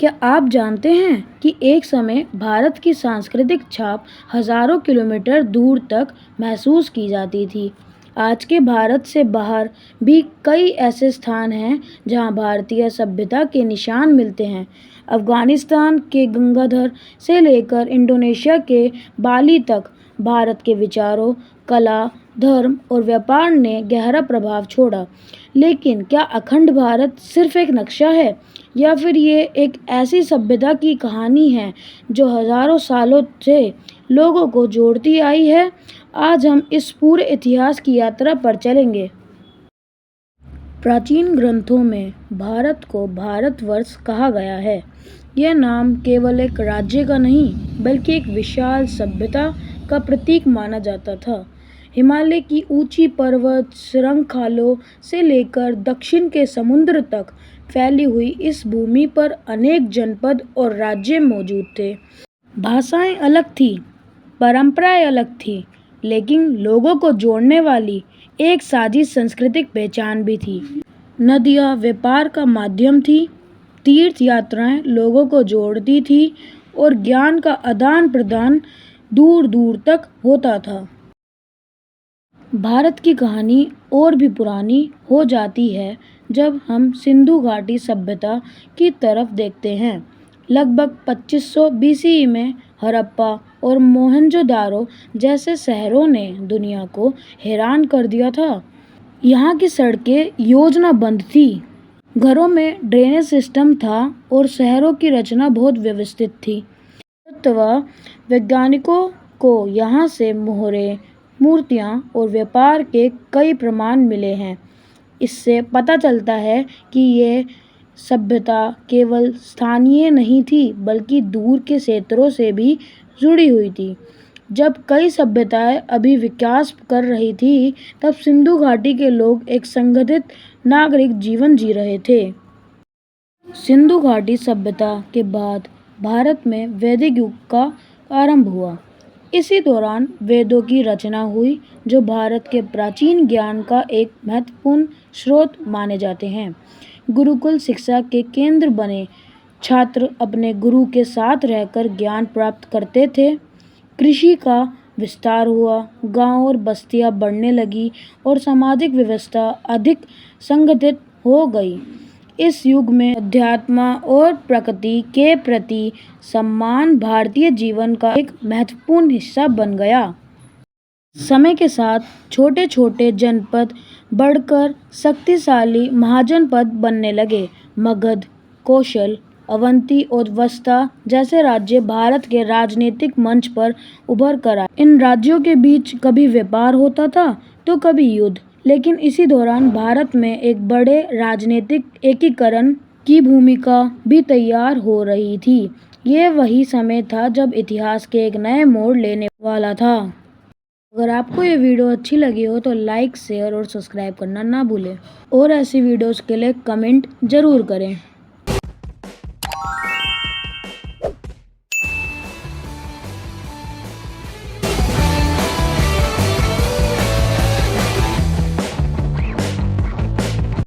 क्या आप जानते हैं कि एक समय भारत की सांस्कृतिक छाप हजारों किलोमीटर दूर तक महसूस की जाती थी। आज के भारत से बाहर भी कई ऐसे स्थान हैं जहां भारतीय सभ्यता के निशान मिलते हैं। अफगानिस्तान के गंगाधर से लेकर इंडोनेशिया के बाली तक भारत के विचारों, कला, धर्म और व्यापार ने गहरा प्रभाव छोड़ा। लेकिन क्या अखंड भारत सिर्फ एक नक्शा है, या फिर ये एक ऐसी सभ्यता की कहानी है जो हजारों सालों से लोगों को जोड़ती आई है? आज हम इस पूरे इतिहास की यात्रा पर चलेंगे। प्राचीन ग्रंथों में भारत को भारतवर्ष कहा गया है। यह नाम केवल एक राज्य का नहीं, बल्कि एक विशाल सभ्यता का प्रतीक माना जाता था। हिमालय की ऊंची पर्वत श्रृंखलाओं से लेकर दक्षिण के समुद्र तक फैली हुई इस भूमि पर अनेक जनपद और राज्य मौजूद थे। भाषाएं अलग थी, परंपराएं अलग थी, लेकिन लोगों को जोड़ने वाली एक साझी सांस्कृतिक पहचान भी थी। नदियां व्यापार का माध्यम थी, तीर्थ यात्राएं लोगों को जोड़ती थी और ज्ञान का आदान प्रदान दूर दूर तक होता था। भारत की कहानी और भी पुरानी हो जाती है जब हम सिंधु घाटी सभ्यता की तरफ देखते हैं। लगभग 2500 बीसीई में हड़प्पा और मोहनजोदारो जैसे शहरों ने दुनिया को हैरान कर दिया था। यहाँ की सड़कें योजनाबद्ध थी, घरों में ड्रेनेज सिस्टम था और शहरों की रचना बहुत व्यवस्थित थी। वैज्ञानिकों को यहाँ से मोहरें, मूर्तियाँ और व्यापार के कई प्रमाण मिले हैं। इससे पता चलता है कि ये सभ्यता केवल स्थानीय नहीं थी, बल्कि दूर के क्षेत्रों से भी जुड़ी हुई थी। जब कई सभ्यताएं अभी विकास कर रही थी, तब सिंधु घाटी के लोग एक संगठित नागरिक जीवन जी रहे थे। सिंधु घाटी सभ्यता के बाद भारत में वैदिक युग का आरंभ हुआ। इसी दौरान वेदों की रचना हुई, जो भारत के प्राचीन ज्ञान का एक महत्वपूर्ण स्रोत माने जाते हैं। गुरुकुल शिक्षा के केंद्र बने, छात्र अपने गुरु के साथ रहकर ज्ञान प्राप्त करते थे। कृषि का विस्तार हुआ, गांव और बस्तियां बढ़ने लगी और सामाजिक व्यवस्था अधिक संगठित हो गई। इस युग में अध्यात्म और प्रकृति के प्रति सम्मान भारतीय जीवन का एक महत्वपूर्ण हिस्सा बन गया। समय के साथ छोटे छोटे जनपद बढ़कर शक्तिशाली महाजनपद बनने लगे। मगध, कौशल, अवंती और वस्ता जैसे राज्य भारत के राजनीतिक मंच पर उभर कर आए। इन राज्यों के बीच कभी व्यापार होता था तो कभी युद्ध, लेकिन इसी दौरान भारत में एक बड़े राजनीतिक एकीकरण की भूमिका भी तैयार हो रही थी। ये वही समय था जब इतिहास के एक नए मोड़ लेने वाला था। अगर आपको ये वीडियो अच्छी लगी हो तो लाइक, शेयर और सब्सक्राइब करना ना भूलें और ऐसी वीडियोस के लिए कमेंट जरूर करें।